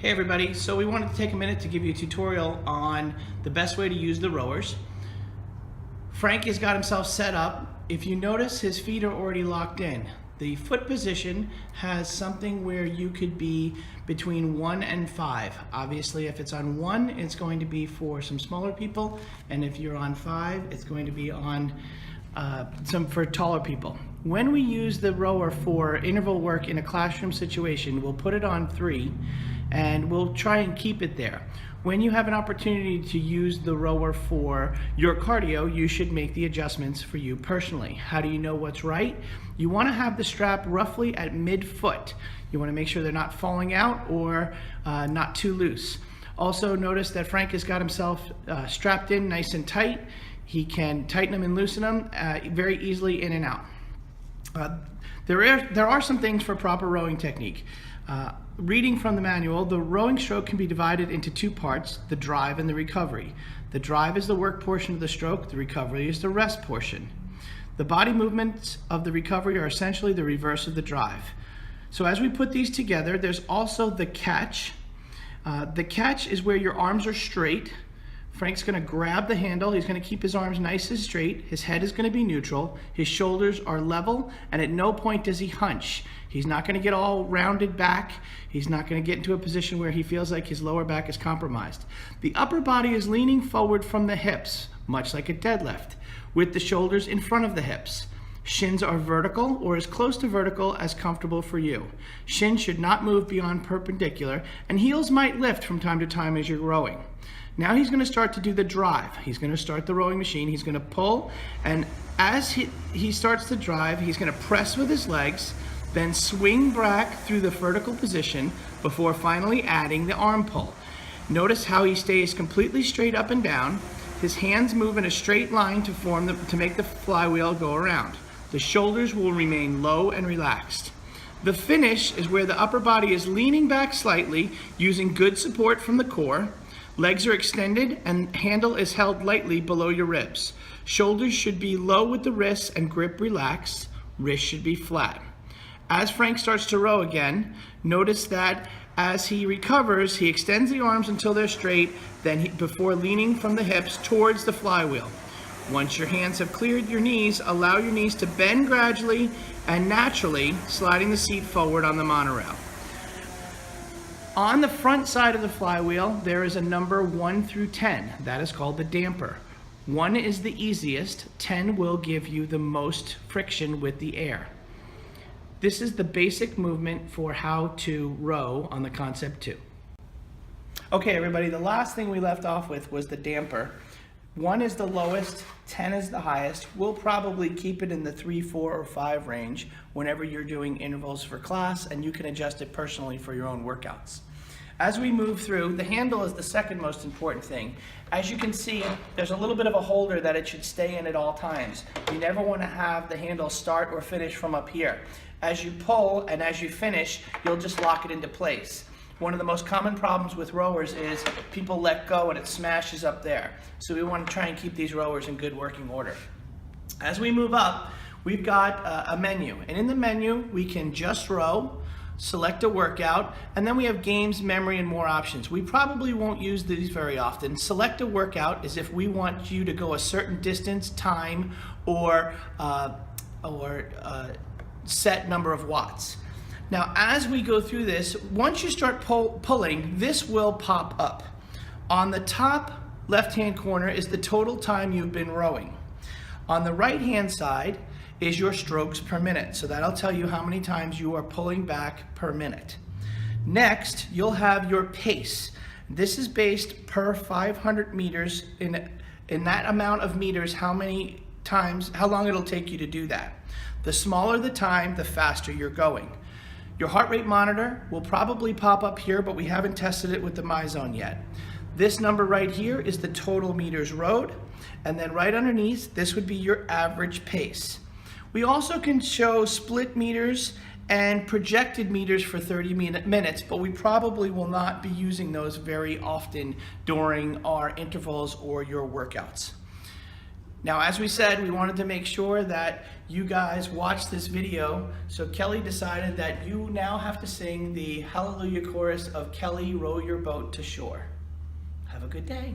Hey everybody, so we wanted to take a minute to give you a tutorial on the best way to use the rowers. Frank has got himself set up. If you notice, his feet are already locked in. The foot position has something where you could be between 1 and 5. Obviously, if it's on 1, it's going to be for some smaller people, and if you're on 5, it's going to be on for taller people. When we use the rower for interval work in a classroom situation, we'll put it on 3 and we'll try and keep it there. When you have an opportunity to use the rower for your cardio, you should make the adjustments for you personally. How do you know what's right? You want to have the strap roughly at mid-foot. You want to make sure they're not falling out or not too loose. Also notice that Frank has got himself strapped in nice and tight. He can tighten them and loosen them very easily in and out. There are some things for proper rowing technique. Reading from the manual, the rowing stroke can be divided into 2 parts, the drive and the recovery. The drive is the work portion of the stroke, the recovery is the rest portion. The body movements of the recovery are essentially the reverse of the drive. So as we put these together, there's also the catch. The catch is where your arms are straight. Frank's going to grab the handle. He's going to keep his arms nice and straight. His head is going to be neutral. His shoulders are level, and at no point does he hunch. He's not going to get all rounded back. He's not going to get into a position where he feels like his lower back is compromised. The upper body is leaning forward from the hips, much like a deadlift, with the shoulders in front of the hips. Shins are vertical or as close to vertical as comfortable for you. Shins should not move beyond perpendicular, and heels might lift from time to time as you're rowing. Now he's going to start to do the drive. He's going to start the rowing machine. He's going to pull, and as he starts to drive, he's going to press with his legs, then swing back through the vertical position before finally adding the arm pull. Notice how he stays completely straight up and down. His hands move in a straight line to make the flywheel go around. The shoulders will remain low and relaxed. The finish is where the upper body is leaning back slightly, using good support from the core. Legs are extended and handle is held lightly below your ribs. Shoulders should be low with the wrists and grip relaxed. Wrists should be flat. As Frank starts to row again, notice that as he recovers, he extends the arms until they're straight, before leaning from the hips towards the flywheel. Once your hands have cleared your knees, allow your knees to bend gradually and naturally, sliding the seat forward on the monorail. On the front side of the flywheel, there is a number 1 through 10. That is called the damper. 1 is the easiest. 10 will give you the most friction with the air. This is the basic movement for how to row on the Concept 2. Okay, everybody, the last thing we left off with was the damper. 1 is the lowest, 10 is the highest. We'll probably keep it in the 3, 4, or 5 range whenever you're doing intervals for class, and you can adjust it personally for your own workouts. As we move through, the handle is the second most important thing. As you can see, there's a little bit of a holder that it should stay in at all times. You never want to have the handle start or finish from up here. As you pull and as you finish, you'll just lock it into place. One of the most common problems with rowers is people let go and it smashes up there. So we want to try and keep these rowers in good working order. As we move up, we've got a menu. And in the menu, we can just row, select a workout, and then we have games, memory, and more options. We probably won't use these very often. Select a workout is if we want you to go a certain distance, time, or set number of watts. Now, as we go through this, once you start pulling, this will pop up. On the top left-hand corner is the total time you've been rowing. On the right-hand side is your strokes per minute. So that'll tell you how many times you are pulling back per minute. Next, you'll have your pace. This is based per 500 meters. In that amount of meters, how long it'll take you to do that. The smaller the time, the faster you're going. Your heart rate monitor will probably pop up here, but we haven't tested it with the MyZone yet. This number right here is the total meters rowed, and then right underneath, this would be your average pace. We also can show split meters and projected meters for 30 minutes, but we probably will not be using those very often during our intervals or your workouts. Now, as we said, we wanted to make sure that you guys watched this video, so Kelly decided that you now have to sing the Hallelujah chorus of Kelly, Row Your Boat to Shore. Have a good day.